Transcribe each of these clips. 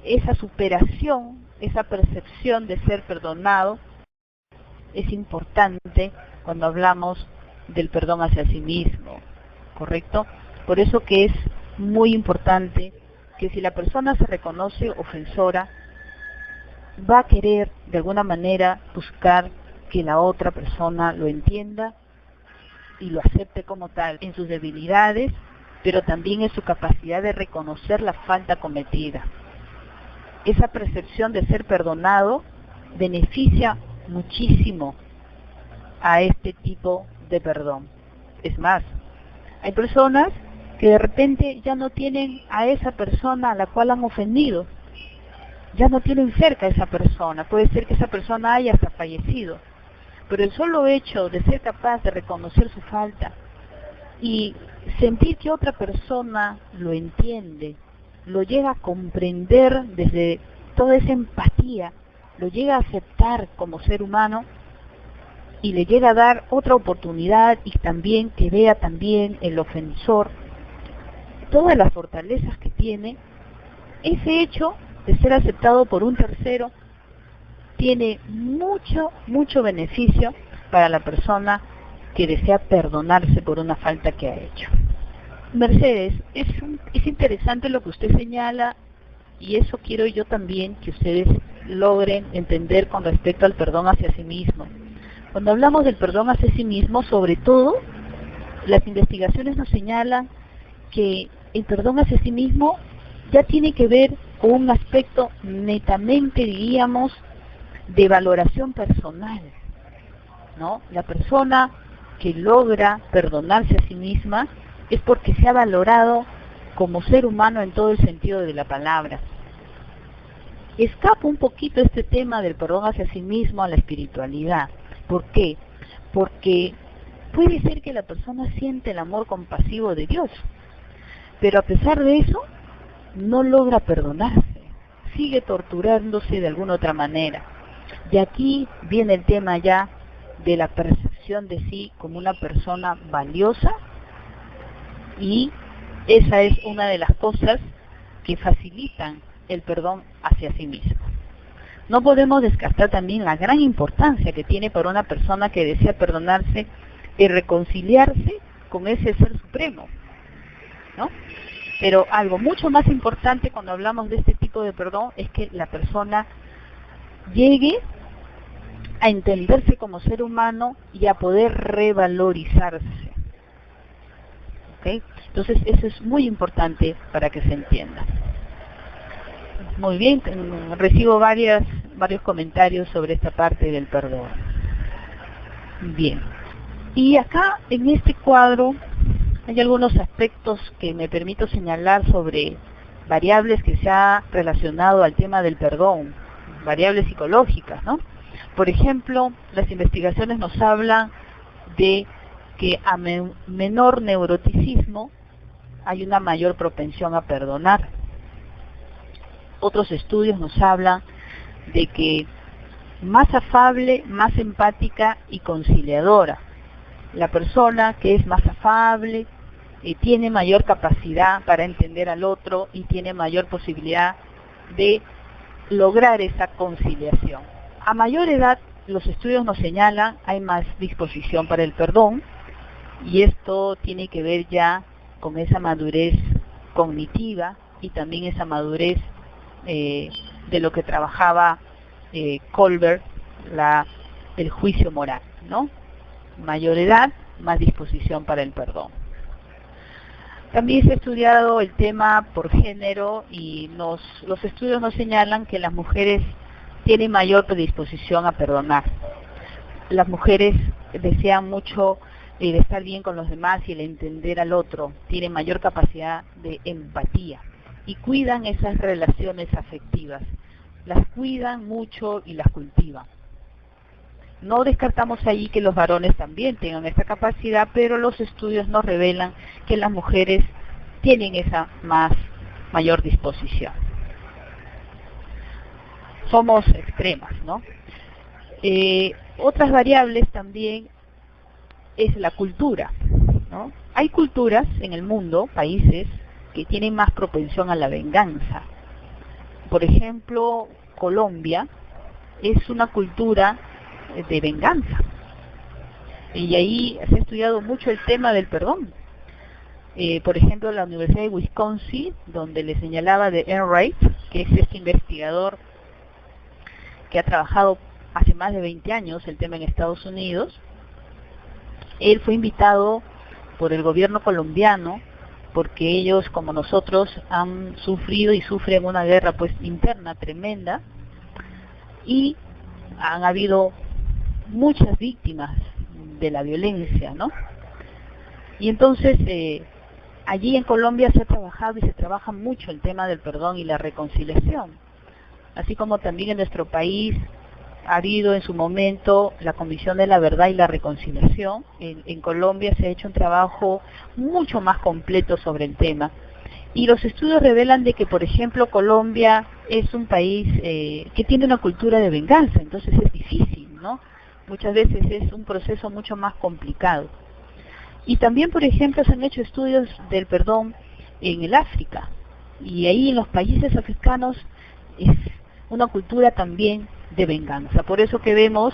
esa superación, esa percepción de ser perdonado es importante cuando hablamos del perdón hacia sí mismo, ¿correcto? Por eso que es muy importante que si la persona se reconoce ofensora, va a querer de alguna manera buscar que la otra persona lo entienda y lo acepte como tal en sus debilidades, pero también en su capacidad de reconocer la falta cometida. Esa percepción de ser perdonado beneficia muchísimo a este tipo de perdón. Es más, hay personas que de repente ya no tienen a esa persona a la cual han ofendido, ya no tienen cerca a esa persona, puede ser que esa persona haya hasta fallecido, pero el solo hecho de ser capaz de reconocer su falta y sentir que otra persona lo entiende, lo llega a comprender desde toda esa empatía, lo llega a aceptar como ser humano y le llega a dar otra oportunidad y también que vea también el ofensor todas las fortalezas que tiene, ese hecho de ser aceptado por un tercero tiene mucho beneficio para la persona que desea perdonarse por una falta que ha hecho. Mercedes, es interesante lo que usted señala y eso quiero yo también que ustedes logren entender con respecto al perdón hacia sí mismo. Cuando hablamos del perdón hacia sí mismo, sobre todo, las investigaciones nos señalan que el perdón hacia sí mismo ya tiene que ver con un aspecto netamente, diríamos, de valoración personal, ¿no? La persona que logra perdonarse a sí misma es porque se ha valorado como ser humano en todo el sentido de la palabra. Escapa un poquito este tema del perdón hacia sí mismo a la espiritualidad. ¿Por qué? Porque puede ser que la persona siente el amor compasivo de Dios, pero a pesar de eso no logra perdonarse, sigue torturándose de alguna otra manera. Y aquí viene el tema ya de la percepción de sí como una persona valiosa, y esa es una de las cosas que facilitan el perdón hacia sí mismo. No podemos descartar también la gran importancia que tiene para una persona que desea perdonarse y reconciliarse con ese ser supremo, ¿no? Pero algo mucho más importante cuando hablamos de este tipo de perdón es que la persona llegue a entenderse como ser humano y a poder revalorizarse. ¿Okay? Entonces eso es muy importante para que se entienda. Muy bien, recibo varios comentarios sobre esta parte del perdón. Bien, y acá en este cuadro hay algunos aspectos que me permito señalar sobre variables que se ha relacionado al tema del perdón, variables psicológicas, ¿no? Por ejemplo, las investigaciones nos hablan de que a menor neuroticismo hay una mayor propensión a perdonar. Otros estudios nos hablan de que más afable, más empática y conciliadora. La persona que es más afable tiene mayor capacidad para entender al otro y tiene mayor posibilidad de lograr esa conciliación. A mayor edad, los estudios nos señalan, hay más disposición para el perdón, y esto tiene que ver ya con esa madurez cognitiva y también esa madurez de lo que trabajaba Kohlberg, el juicio moral, ¿no? Mayor edad, más disposición para el perdón. También se ha estudiado el tema por género y los estudios nos señalan que las mujeres tienen mayor predisposición a perdonar. Las mujeres desean mucho el estar bien con los demás y el entender al otro, tienen mayor capacidad de empatía y cuidan esas relaciones afectivas, las cuidan mucho y las cultivan. No descartamos ahí que los varones también tengan esta capacidad, pero los estudios nos revelan que las mujeres tienen esa mayor disposición. Somos extremas, ¿no? Otras variables también es la cultura, ¿no? Hay culturas en el mundo, países, que tienen más propensión a la venganza. por ejemplo, Colombia es una cultura de venganza. Y ahí se ha estudiado mucho el tema del perdón. Por ejemplo, la Universidad de Wisconsin, donde le señalaba de Enright, que es este investigador que ha trabajado hace más de 20 años el tema en Estados Unidos. Él fue invitado por el gobierno colombiano porque ellos, como nosotros, han sufrido y sufren una guerra pues interna tremenda y han habido muchas víctimas de la violencia, ¿no? Y entonces allí en Colombia se ha trabajado y se trabaja mucho el tema del perdón y la reconciliación, así como también en nuestro país ha habido en su momento la Comisión de la Verdad y la Reconciliación. En Colombia se ha hecho un trabajo mucho más completo sobre el tema. Y los estudios revelan de que, por ejemplo, Colombia es un país que tiene una cultura de venganza, entonces es difícil, ¿no? Muchas veces es un proceso mucho más complicado. Y también, por ejemplo, se han hecho estudios del perdón en el África. Y ahí en los países africanos es una cultura también de venganza. Por eso que vemos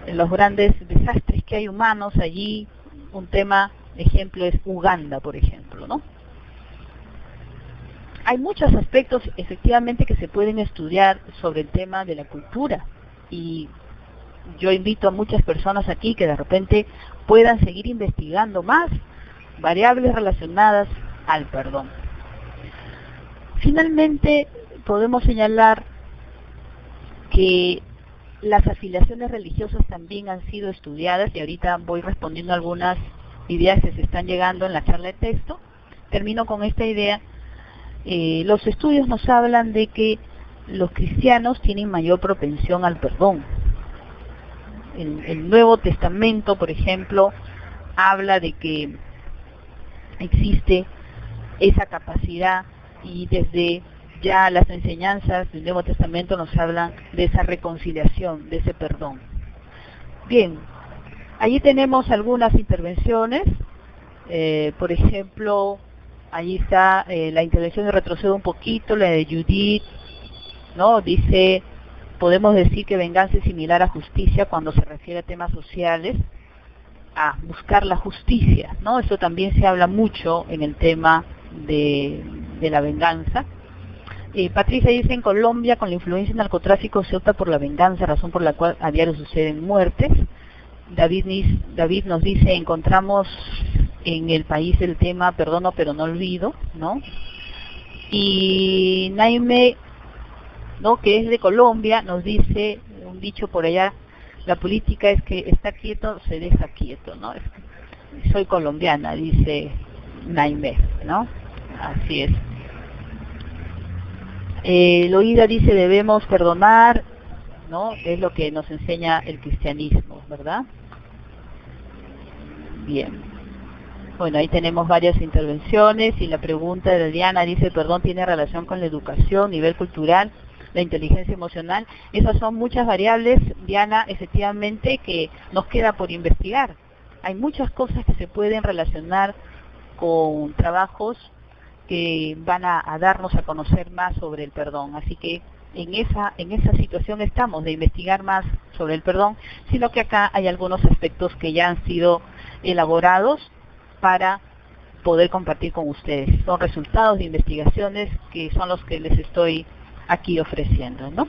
en los grandes desastres que hay humanos allí, un tema, ejemplo, es Uganda, por ejemplo, ¿no? Hay muchos aspectos efectivamente que se pueden estudiar sobre el tema de la cultura y yo invito a muchas personas aquí que de repente puedan seguir investigando más variables relacionadas al perdón. Finalmente, podemos señalar que las afiliaciones religiosas también han sido estudiadas y ahorita voy respondiendo a algunas ideas que se están llegando en la charla de texto. Termino con esta idea. Los estudios nos hablan de que los cristianos tienen mayor propensión al perdón. El Nuevo Testamento, por ejemplo, habla de que existe esa capacidad y desde ya las enseñanzas del Nuevo Testamento nos hablan de esa reconciliación, de ese perdón. Bien, allí tenemos algunas intervenciones, por ejemplo, allí está la intervención de retrocedo un poquito, la de Judith, ¿no? Dice, podemos decir que venganza es similar a justicia cuando se refiere a temas sociales, a buscar la justicia, ¿no? Eso también se habla mucho en el tema de la venganza. Patricia dice, en Colombia, con la influencia del narcotráfico, se opta por la venganza, razón por la cual a diario suceden muertes. David nos dice, encontramos en el país el tema perdono pero no olvido, ¿no? Y Naime, ¿no?, que es de Colombia, nos dice un dicho por allá, la política es que está quieto, se deja quieto, ¿no? Soy colombiana, dice Naime, ¿no? Así es. Loida dice, debemos perdonar, ¿no? Es lo que nos enseña el cristianismo, ¿verdad? Bien. Bueno, ahí tenemos varias intervenciones y la pregunta de Diana dice, ¿el perdón tiene relación con la educación, nivel cultural, la inteligencia emocional? Esas son muchas variables, Diana, efectivamente, que nos queda por investigar. Hay muchas cosas que se pueden relacionar con trabajos que van a darnos a conocer más sobre el perdón. Así que en esa situación estamos, de investigar más sobre el perdón, sino que acá hay algunos aspectos que ya han sido elaborados para poder compartir con ustedes. Son resultados de investigaciones que son los que les estoy aquí ofreciendo, ¿no?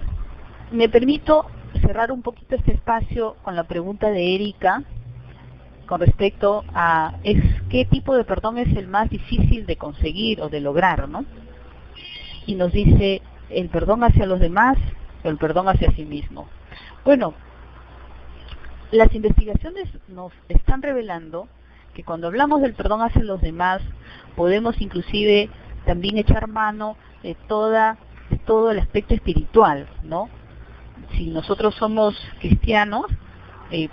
Me permito cerrar un poquito este espacio con la pregunta de Erika con respecto a qué tipo de perdón es el más difícil de conseguir o de lograr, ¿no? Y nos dice, ¿el perdón hacia los demás o el perdón hacia sí mismo? Bueno, las investigaciones nos están revelando que cuando hablamos del perdón hacia los demás, podemos inclusive también echar mano de todo el aspecto espiritual, ¿no? Si nosotros somos cristianos,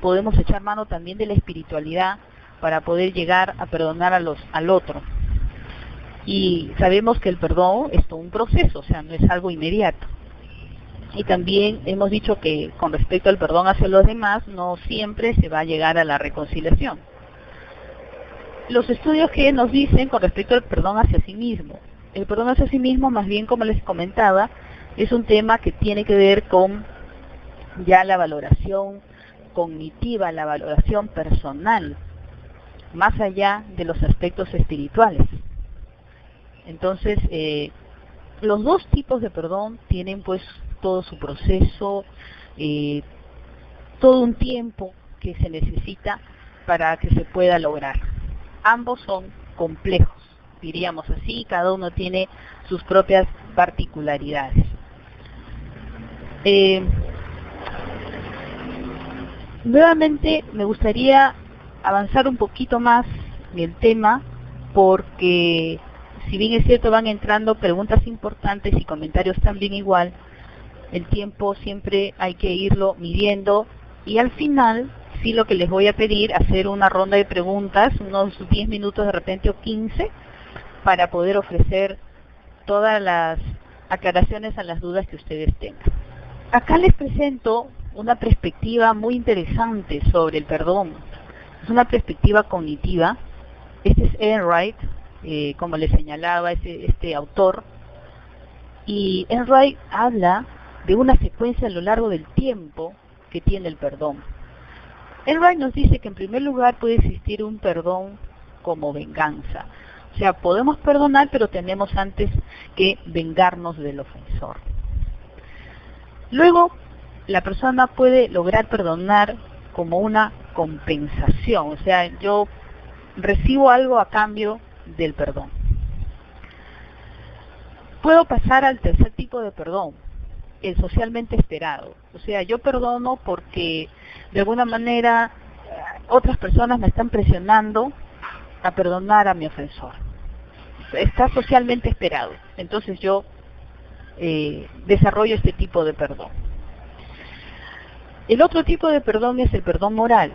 podemos echar mano también de la espiritualidad para poder llegar a perdonar al otro. Y sabemos que el perdón es todo un proceso, o sea, no es algo inmediato. Y también hemos dicho que con respecto al perdón hacia los demás, no siempre se va a llegar a la reconciliación. Los estudios que nos dicen con respecto al perdón hacia sí mismo. El perdón hacia sí mismo, más bien, como les comentaba, Es un tema que tiene que ver con ya la valoración cognitiva, la valoración personal, más allá de los aspectos espirituales. Entonces, los dos tipos de perdón tienen pues todo su proceso, todo un tiempo que se necesita para que se pueda lograr. Ambos son complejos, diríamos así, cada uno tiene sus propias particularidades. Nuevamente me gustaría avanzar un poquito más en el tema, porque si bien es cierto van entrando preguntas importantes y comentarios también igual, el tiempo siempre hay que irlo midiendo, y al final sí lo que les voy a pedir, hacer una ronda de preguntas, unos 10 minutos de repente o 15, para poder ofrecer todas las aclaraciones a las dudas que ustedes tengan. Acá les presento una perspectiva muy interesante sobre el perdón. Es una perspectiva cognitiva. Este es Enright, como les señalaba este autor. Y Enright habla de una secuencia a lo largo del tiempo que tiene el perdón. Enright nos dice que en primer lugar puede existir un perdón como venganza. O sea, podemos perdonar, pero tenemos antes que vengarnos del ofensor. Luego, la persona puede lograr perdonar como una compensación, o sea, yo recibo algo a cambio del perdón. Puedo pasar al tercer tipo de perdón, el socialmente esperado. O sea, yo perdono porque de alguna manera otras personas me están presionando a perdonar a mi ofensor. Está socialmente esperado. Entonces yo desarrollo este tipo de perdón. El otro tipo de perdón es el perdón moral.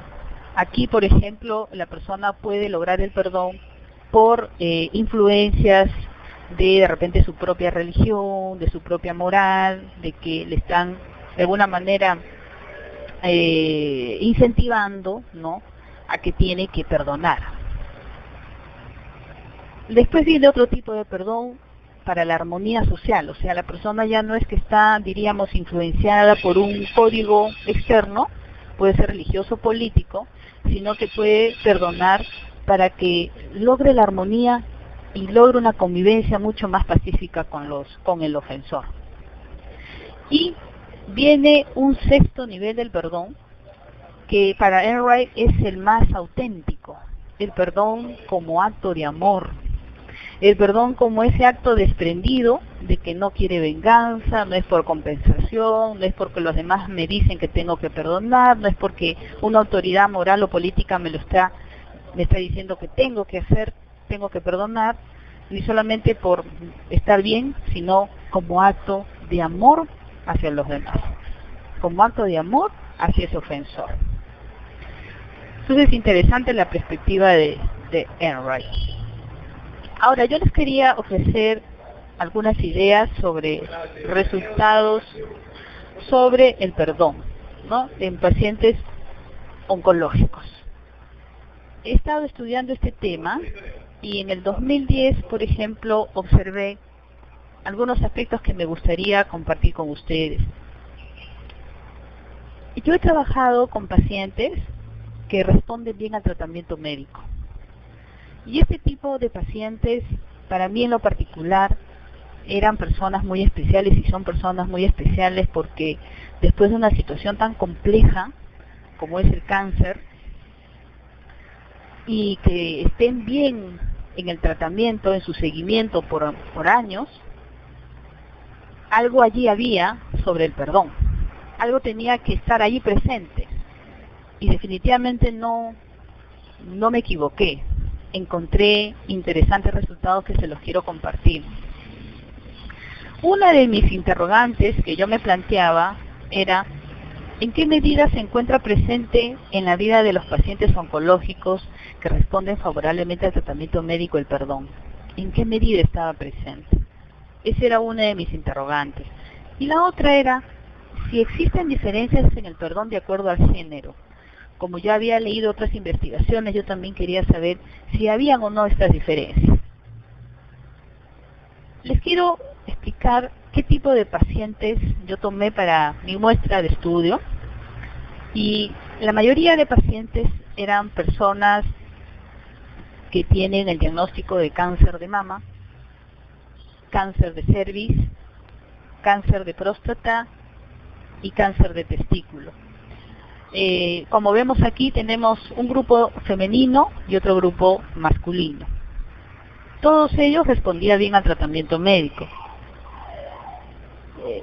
Aquí, por ejemplo, la persona puede lograr el perdón por influencias de repente su propia religión, de su propia moral, de que le están de alguna manera incentivando, ¿no?, a que tiene que perdonar. Después viene otro tipo de perdón para la armonía social, o sea, la persona ya no es que está, diríamos, influenciada por un código externo, puede ser religioso o político, sino que puede perdonar para que logre la armonía y logre una convivencia mucho más pacífica con el ofensor. Y viene un sexto nivel del perdón, que para Enright es el más auténtico, el perdón como acto de amor. El perdón como ese acto desprendido de que no quiere venganza, no es por compensación, no es porque los demás me dicen que tengo que perdonar, no es porque una autoridad moral o política me está diciendo que tengo que hacer, tengo que perdonar, ni solamente por estar bien, sino como acto de amor hacia los demás, como acto de amor hacia ese ofensor. Entonces es interesante la perspectiva de Enright. Ahora, yo les quería ofrecer algunas ideas sobre resultados sobre el perdón, ¿no?, en pacientes oncológicos. He estado estudiando este tema y en el 2010, por ejemplo, observé algunos aspectos que me gustaría compartir con ustedes. Yo he trabajado con pacientes que responden bien al tratamiento médico. Y este tipo de pacientes, para mí en lo particular, eran personas muy especiales y son personas muy especiales porque después de una situación tan compleja como es el cáncer, y que estén bien en el tratamiento, en su seguimiento por años, algo allí había sobre el perdón. Algo tenía que estar allí presente. Y definitivamente no me equivoqué. Encontré interesantes resultados que se los quiero compartir. Una de mis interrogantes que yo me planteaba era: ¿en qué medida se encuentra presente en la vida de los pacientes oncológicos que responden favorablemente al tratamiento médico el perdón? ¿En qué medida estaba presente? Esa era una de mis interrogantes. Y la otra era si existen diferencias en el perdón de acuerdo al género. Como ya había leído otras investigaciones, yo también quería saber si habían o no estas diferencias. Les quiero explicar qué tipo de pacientes yo tomé para mi muestra de estudio, y la mayoría de pacientes eran personas que tienen el diagnóstico de cáncer de mama, cáncer de cervix, cáncer de próstata y cáncer de testículo. Como vemos aquí, tenemos un grupo femenino y otro grupo masculino. Todos ellos respondían bien al tratamiento médico.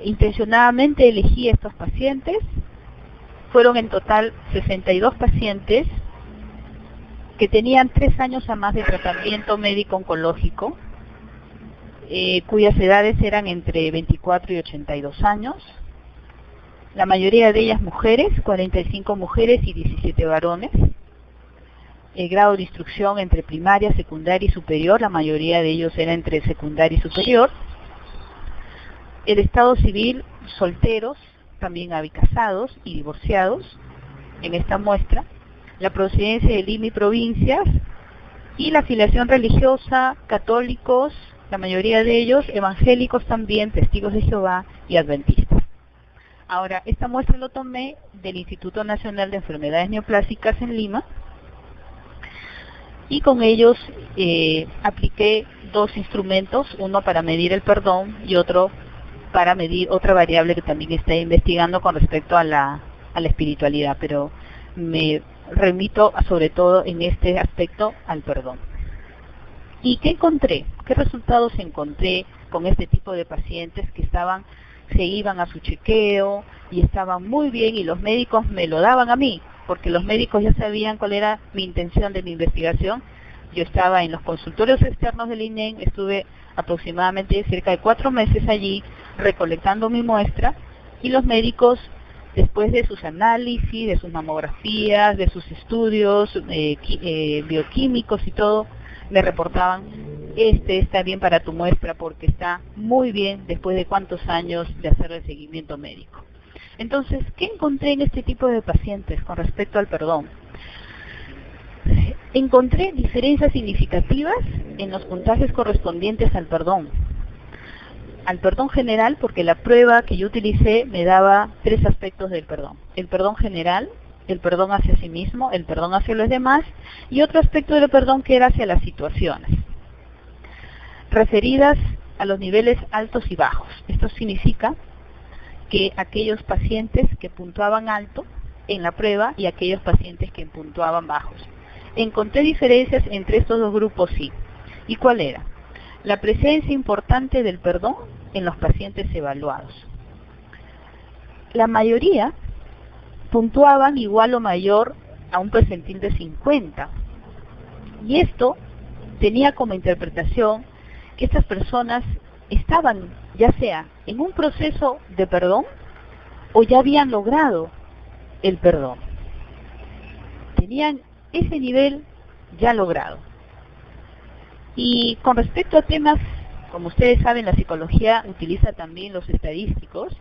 Intencionadamente elegí a estos pacientes. Fueron en total 62 pacientes que tenían 3 años a más de tratamiento médico oncológico, cuyas edades eran entre 24 y 82 años. La mayoría de ellas mujeres, 45 mujeres y 17 varones. El grado de instrucción entre primaria, secundaria y superior, la mayoría de ellos era entre secundaria y superior. El estado civil, solteros, también había casados y divorciados en esta muestra. La procedencia de Lima y provincias, y la afiliación religiosa, católicos, la mayoría de ellos, evangélicos también, testigos de Jehová y adventistas. Ahora, esta muestra lo tomé del Instituto Nacional de Enfermedades Neoplásicas en Lima, y con ellos apliqué 2 instrumentos, uno para medir el perdón y otro para medir otra variable que también está investigando con respecto a la espiritualidad, pero me remito sobre todo en este aspecto al perdón. ¿Y qué encontré? ¿Qué resultados encontré con este tipo de pacientes que se iban a su chequeo y estaban muy bien, y los médicos me lo daban a mí, porque los médicos ya sabían cuál era mi intención de mi investigación? Yo estaba en los consultorios externos del INEM, estuve aproximadamente cerca de 4 meses allí recolectando mi muestra, y los médicos, después de sus análisis, de sus mamografías, de sus estudios bioquímicos y todo, me reportaban: este está bien para tu muestra porque está muy bien después de cuántos años de hacer el seguimiento médico. Entonces, ¿qué encontré en este tipo de pacientes con respecto al perdón? Encontré diferencias significativas en los puntajes correspondientes al perdón. Al perdón general, porque la prueba que yo utilicé me daba 3 aspectos del perdón: el perdón general, el perdón hacia sí mismo, el perdón hacia los demás, y otro aspecto del perdón que era hacia las situaciones, referidas a los niveles altos y bajos. Esto significa que aquellos pacientes que puntuaban alto en la prueba y aquellos pacientes que puntuaban bajos. Encontré diferencias entre estos 2 grupos, sí. ¿Y cuál era? La presencia importante del perdón en los pacientes evaluados. La mayoría puntuaban igual o mayor a un percentil de 50. Y esto tenía como interpretación que estas personas estaban ya sea en un proceso de perdón o ya habían logrado el perdón. Tenían ese nivel ya logrado. Y con respecto a temas, como ustedes saben, la psicología utiliza también los estadísticos.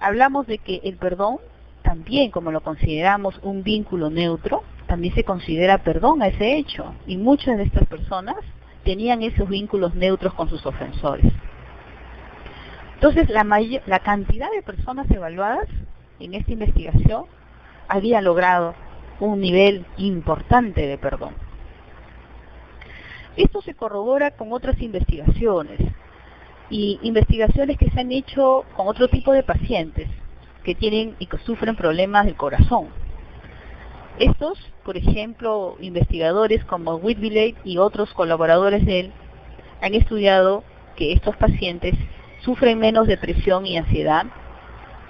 Hablamos de que el perdón, también como lo consideramos un vínculo neutro, también se considera perdón a ese hecho. Y muchas de estas personas tenían esos vínculos neutros con sus ofensores. Entonces, la cantidad de personas evaluadas en esta investigación había logrado un nivel importante de perdón. Esto se corrobora con otras investigaciones, y investigaciones que se han hecho con otro tipo de pacientes que tienen y que sufren problemas del corazón. Estos, por ejemplo, investigadores como Whitbillate y otros colaboradores de él, han estudiado que estos pacientes sufren menos depresión y ansiedad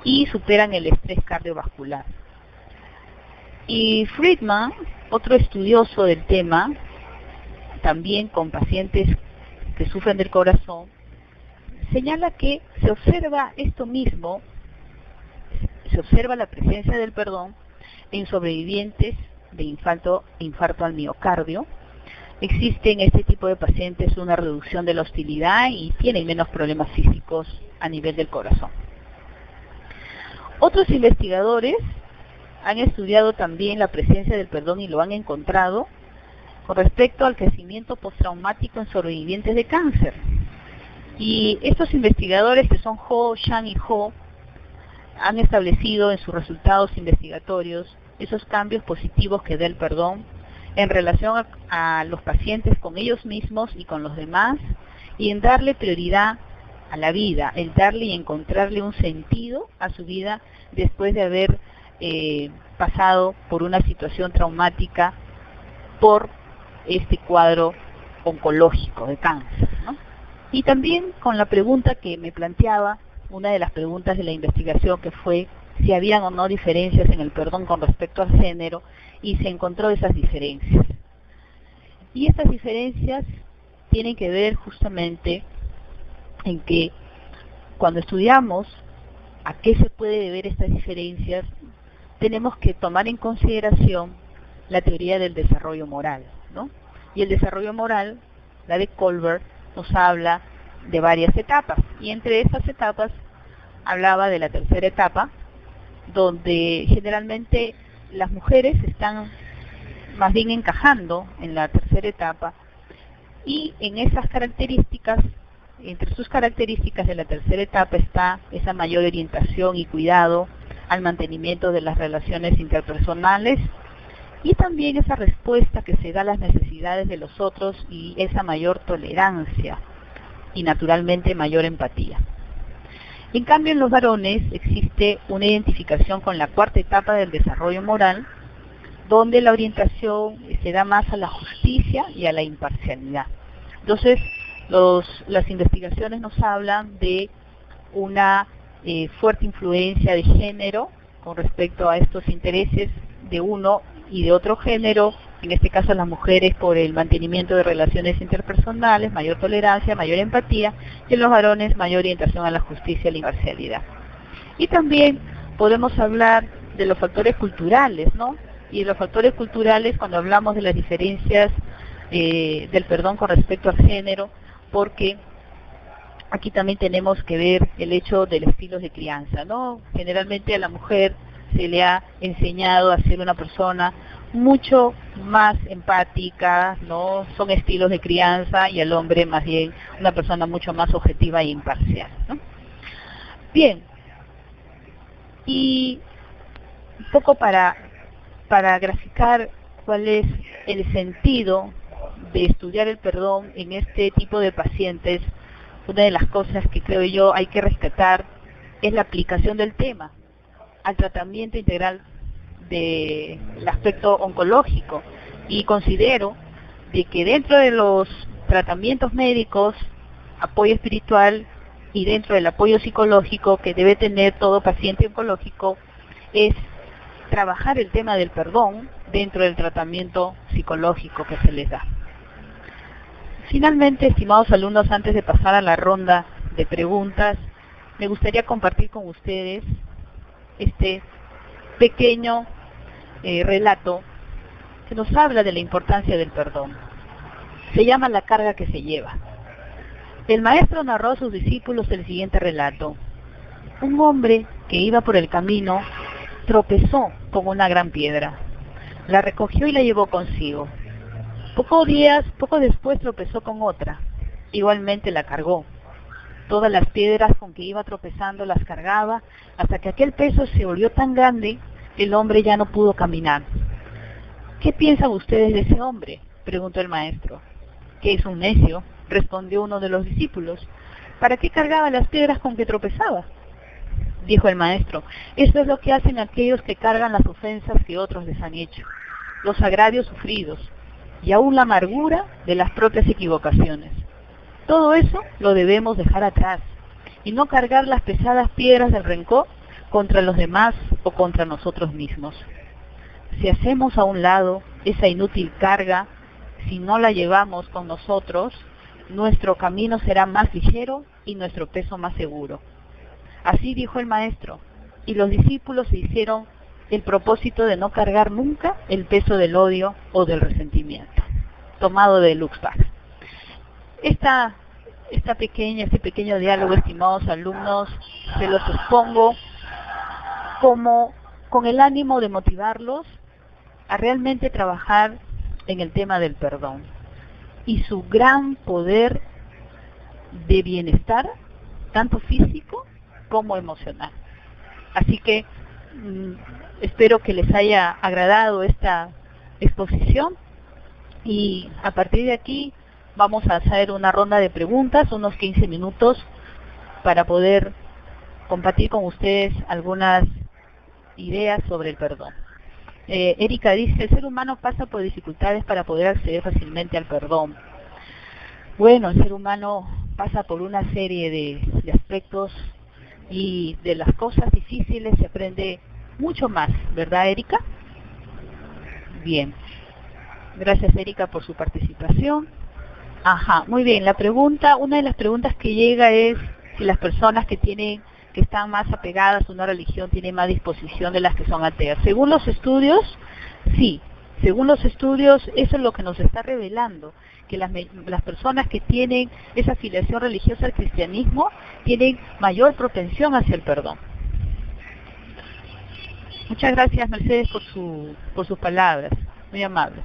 y superan el estrés cardiovascular. Y Friedman, otro estudioso del tema, también con pacientes que sufren del corazón, señala que se observa esto mismo, se observa la presencia del perdón en sobrevivientes de infarto al miocardio. Existe en este tipo de pacientes una reducción de la hostilidad y tienen menos problemas físicos a nivel del corazón. Otros investigadores han estudiado también la presencia del perdón y lo han encontrado con respecto al crecimiento postraumático en sobrevivientes de cáncer. Y estos investigadores, que son Ho, Shang y Ho, han establecido en sus resultados investigatorios esos cambios positivos que da el perdón en relación a los pacientes con ellos mismos y con los demás, y en darle prioridad a la vida, el darle y encontrarle un sentido a su vida después de haber pasado por una situación traumática por este cuadro oncológico de cáncer, ¿no? Y también con la pregunta que me planteaba, una de las preguntas de la investigación, que fue si habían o no diferencias en el perdón con respecto al género, y se encontró esas diferencias. Y estas diferencias tienen que ver justamente en que cuando estudiamos a qué se puede deber estas diferencias, tenemos que tomar en consideración la teoría del desarrollo moral, ¿no? Y el desarrollo moral, la de Kohlberg, nos habla de varias etapas, y entre esas etapas hablaba de la tercera etapa, donde generalmente las mujeres están más bien encajando en la tercera etapa, y en esas características, entre sus características de la tercera etapa, está esa mayor orientación y cuidado al mantenimiento de las relaciones interpersonales, y también esa respuesta que se da a las necesidades de los otros, y esa mayor tolerancia y naturalmente mayor empatía. En cambio, en los varones existe una identificación con la cuarta etapa del desarrollo moral, donde la orientación se da más a la justicia y a la imparcialidad. Entonces, las investigaciones nos hablan de una fuerte influencia de género con respecto a estos intereses de uno y de otro género, en este caso las mujeres por el mantenimiento de relaciones interpersonales, mayor tolerancia, mayor empatía, y en los varones mayor orientación a la justicia y la imparcialidad. Y también podemos hablar de los factores culturales, ¿no? Y los factores culturales cuando hablamos de las diferencias del perdón con respecto al género, porque aquí también tenemos que ver el hecho del estilo de crianza, ¿no? Generalmente a la mujer se le ha enseñado a ser una persona mucho más empática, ¿no? Son estilos de crianza, y al hombre más bien una persona mucho más objetiva e imparcial, ¿no? Bien, y un poco para graficar cuál es el sentido de estudiar el perdón en este tipo de pacientes, una de las cosas que creo yo hay que rescatar es la aplicación del tema al tratamiento integral del aspecto oncológico, y considero de que dentro de los tratamientos médicos, apoyo espiritual, y dentro del apoyo psicológico que debe tener todo paciente oncológico, es trabajar el tema del perdón dentro del tratamiento psicológico que se les da. Finalmente, estimados alumnos, antes de pasar a la ronda de preguntas, me gustaría compartir con ustedes este pequeño relato que nos habla de la importancia del perdón. Se llama La carga que se lleva. El maestro narró a sus discípulos el siguiente relato. Un hombre que iba por el camino tropezó con una gran piedra. La recogió y la llevó consigo. Poco después tropezó con otra. Igualmente la cargó. Todas las piedras con que iba tropezando las cargaba, hasta que aquel peso se volvió tan grande, el hombre ya no pudo caminar. ¿Qué piensan ustedes de ese hombre?, preguntó el maestro. Que es un necio, respondió uno de los discípulos. ¿Para qué cargaba las piedras con que tropezaba? Dijo el maestro. Eso es lo que hacen aquellos que cargan las ofensas que otros les han hecho, los agravios sufridos, y aún la amargura de las propias equivocaciones. Todo eso lo debemos dejar atrás, y no cargar las pesadas piedras del rencor contra los demás o contra nosotros mismos. Si hacemos a un lado esa inútil carga, si no la llevamos con nosotros, nuestro camino será más ligero y nuestro peso más seguro. Así dijo el maestro, y los discípulos se hicieron el propósito de no cargar nunca el peso del odio o del resentimiento. Tomado de Luxbach. Este pequeño diálogo, estimados alumnos, se los expongo como con el ánimo de motivarlos a realmente trabajar en el tema del perdón y su gran poder de bienestar, tanto físico como emocional. Así que espero que les haya agradado esta exposición y a partir de aquí vamos a hacer una ronda de preguntas, unos 15 minutos para poder compartir con ustedes algunas ideas sobre el perdón. Erika dice, el ser humano pasa por dificultades para poder acceder fácilmente al perdón. Bueno, el ser humano pasa por una serie de aspectos y de las cosas difíciles se aprende mucho más, ¿verdad, Erika? Bien. Gracias, Erika, por su participación. Ajá, muy bien. Una de las preguntas que llega es si las personas que están más apegadas a una religión tienen más disposición de las que son ateas. Según los estudios, sí. Según los estudios, eso es lo que nos está revelando, que las personas que tienen esa afiliación religiosa al cristianismo tienen mayor propensión hacia el perdón. Muchas gracias, Mercedes, por sus palabras. Muy amable.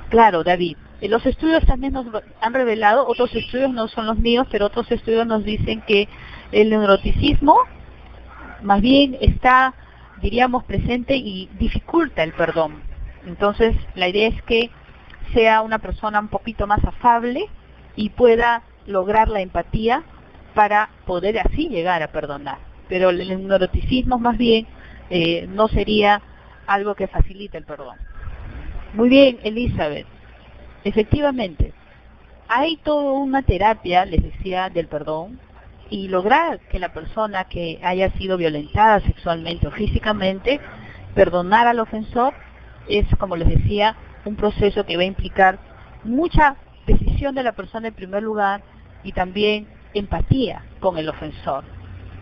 Claro, David. Los estudios también nos han revelado, otros estudios no son los míos, pero otros estudios nos dicen que el neuroticismo más bien está, diríamos, presente y dificulta el perdón. Entonces, la idea es que sea una persona un poquito más afable y pueda lograr la empatía para poder así llegar a perdonar. Pero el neuroticismo más bien no sería algo que facilite el perdón. Muy bien, Elizabeth. Efectivamente, hay toda una terapia, les decía, del perdón, y lograr que la persona que haya sido violentada sexualmente o físicamente, perdonar al ofensor, es, como les decía, un proceso que va a implicar mucha decisión de la persona en primer lugar y también empatía con el ofensor.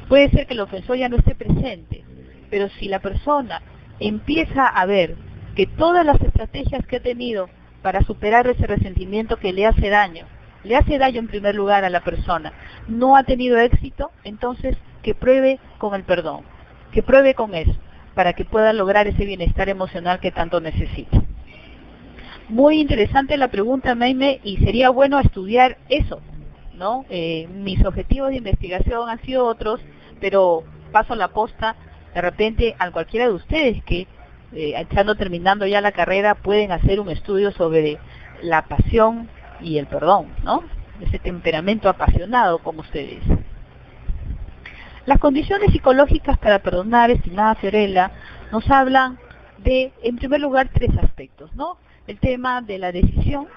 Puede ser que el ofensor ya no esté presente, pero si la persona empieza a ver que todas las estrategias que ha tenido para superar ese resentimiento que le hace daño en primer lugar a la persona, no ha tenido éxito, entonces que pruebe con el perdón, que pruebe con eso, para que pueda lograr ese bienestar emocional que tanto necesita. Muy interesante la pregunta, Maime, y sería bueno estudiar eso, ¿no? Mis objetivos de investigación han sido otros, pero paso la posta de repente a cualquiera de ustedes que estando terminando ya la carrera pueden hacer un estudio sobre la pasión y el perdón, ¿no? Ese temperamento apasionado, como ustedes. Las condiciones psicológicas para perdonar, estimada Fiorella, nos hablan de, en primer lugar, 3 aspectos, ¿no? El tema de la decisión,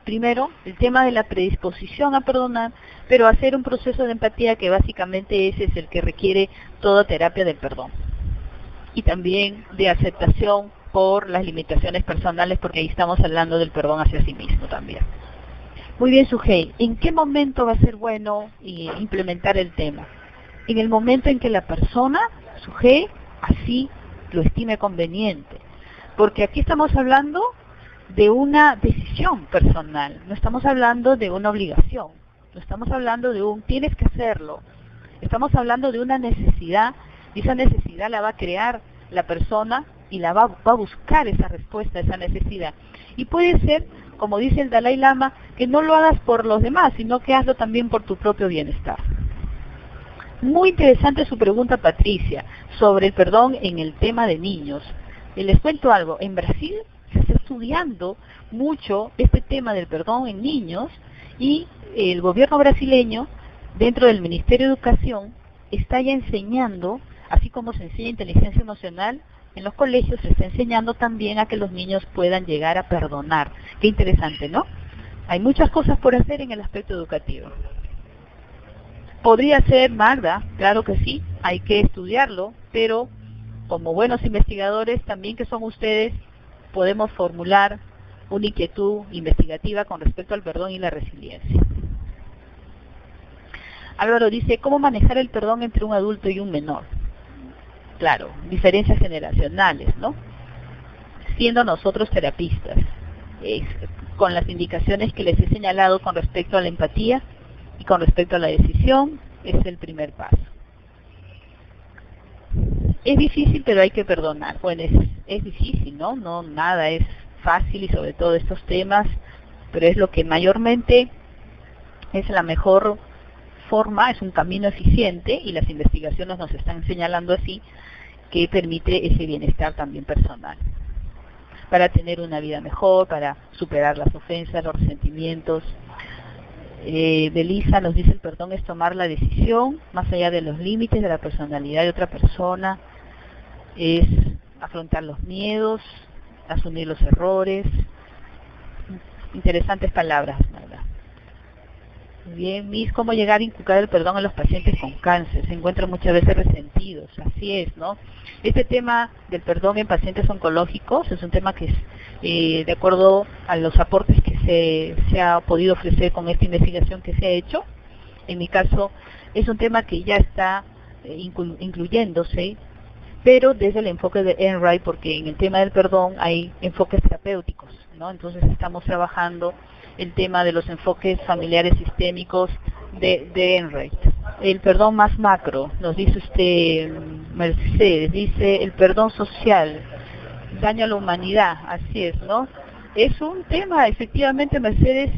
primero, el tema de la predisposición a perdonar, pero hacer un proceso de empatía que básicamente ese es el que requiere toda terapia del perdón. Y también de aceptación por las limitaciones personales, porque ahí estamos hablando del perdón hacia sí mismo también. Muy bien, Sujei, ¿en qué momento va a ser bueno implementar el tema? En el momento en que la persona, Sujei, así lo estime conveniente. Porque aquí estamos hablando de una decisión personal, no estamos hablando de una obligación, no estamos hablando de un tienes que hacerlo, estamos hablando de una necesidad, y esa necesidad la va a crear la persona y va a buscar esa respuesta a esa necesidad. Y puede ser, como dice el Dalai Lama, que no lo hagas por los demás, sino que hazlo también por tu propio bienestar. Muy interesante su pregunta, Patricia, sobre el perdón en el tema de niños. Les cuento algo, en Brasil se está estudiando mucho este tema del perdón en niños y el gobierno brasileño, dentro del Ministerio de Educación, está ya enseñando, así como se enseña inteligencia emocional, en los colegios se está enseñando también a que los niños puedan llegar a perdonar. Qué interesante, ¿no? Hay muchas cosas por hacer en el aspecto educativo. Podría ser, Magda, claro que sí, hay que estudiarlo, pero como buenos investigadores también que son ustedes, podemos formular una inquietud investigativa con respecto al perdón y la resiliencia. Álvaro dice, ¿cómo manejar el perdón entre un adulto y un menor? Claro, diferencias generacionales, ¿no? Siendo nosotros terapistas, con las indicaciones que les he señalado con respecto a la empatía y con respecto a la decisión, es el primer paso. Es difícil, pero hay que perdonar. Bueno, es difícil, ¿no? No, nada es fácil y sobre todo estos temas, pero es lo que mayormente es la mejor forma, es un camino eficiente, y las investigaciones nos están señalando así, que permite ese bienestar también personal, para tener una vida mejor, para superar las ofensas, los resentimientos. Belisa nos dice: el perdón es tomar la decisión más allá de los límites de la personalidad de otra persona, es afrontar los miedos, asumir los errores. Interesantes palabras, ¿verdad? Muy bien, Miss, ¿cómo llegar a inculcar el perdón a los pacientes con cáncer? Se encuentran muchas veces resentidos, así es, ¿no? Este tema del perdón en pacientes oncológicos es un tema que es, de acuerdo a los aportes que se ha podido ofrecer con esta investigación que se ha hecho, en mi caso, es un tema que ya está incluyéndose, pero desde el enfoque de Enright, porque en el tema del perdón hay enfoques terapéuticos, ¿no? Entonces estamos trabajando el tema de los enfoques familiares sistémicos de Enright. El perdón más macro, nos dice usted, Mercedes, dice: el perdón social daña a la humanidad, así es, ¿no? Es un tema, efectivamente, Mercedes,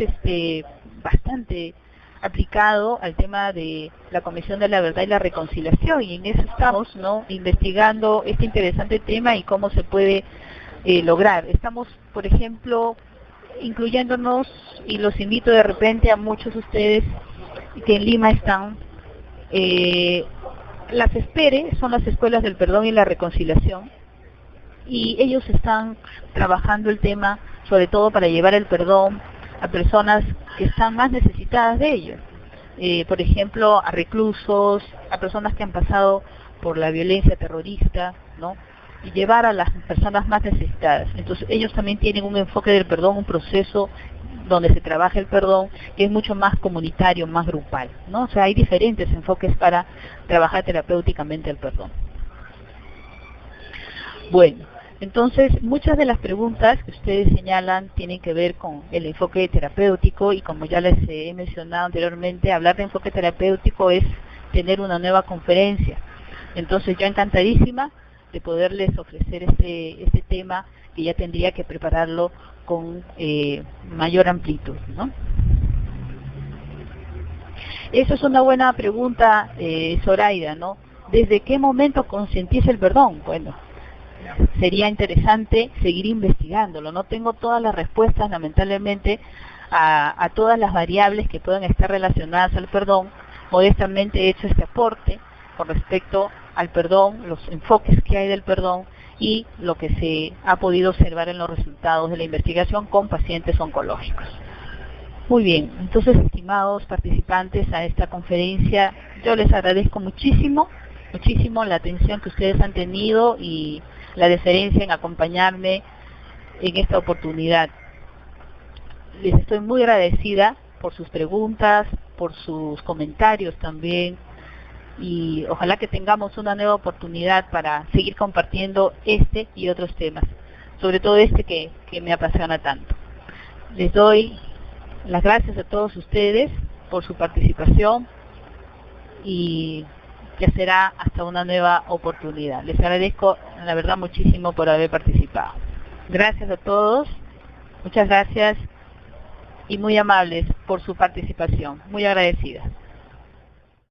bastante aplicado al tema de la Comisión de la Verdad y la Reconciliación, y en eso estamos, ¿no?, investigando este interesante tema y cómo se puede lograr. Estamos, por ejemplo, incluyéndonos, y los invito de repente a muchos de ustedes que en Lima están, las ESPERE, son las Escuelas del Perdón y la Reconciliación, y ellos están trabajando el tema, sobre todo para llevar el perdón a personas que están más necesitadas de ello. Por ejemplo, a reclusos, a personas que han pasado por la violencia terrorista, ¿no?, y llevar a las personas más necesitadas. Entonces ellos también tienen un enfoque del perdón, un proceso donde se trabaja el perdón, que es mucho más comunitario, más grupal, ¿no? O sea, hay diferentes enfoques para trabajar terapéuticamente el perdón. Bueno, entonces muchas de las preguntas que ustedes señalan tienen que ver con el enfoque terapéutico, y como ya les he mencionado anteriormente, hablar de enfoque terapéutico es tener una nueva conferencia. Entonces yo encantadísima de poderles ofrecer este tema, que ya tendría que prepararlo con mayor amplitud, ¿no? Esa es una buena pregunta, Zoraida, ¿no? ¿Desde qué momento concientiza el perdón? Bueno, sería interesante seguir investigándolo. No tengo todas las respuestas, lamentablemente, a todas las variables que puedan estar relacionadas al perdón. Modestamente he hecho este aporte con respecto al perdón, los enfoques que hay del perdón y lo que se ha podido observar en los resultados de la investigación con pacientes oncológicos. Muy bien, entonces, estimados participantes a esta conferencia, yo les agradezco muchísimo la atención que ustedes han tenido y la deferencia en acompañarme en esta oportunidad. Les estoy muy agradecida por sus preguntas, por sus comentarios también, y ojalá que tengamos una nueva oportunidad para seguir compartiendo este y otros temas, sobre todo este que me apasiona tanto. Les doy las gracias a todos ustedes por su participación, y ya será hasta una nueva oportunidad. Les agradezco, la verdad, muchísimo por haber participado. Gracias a todos, muchas gracias y muy amables por su participación, muy agradecidas.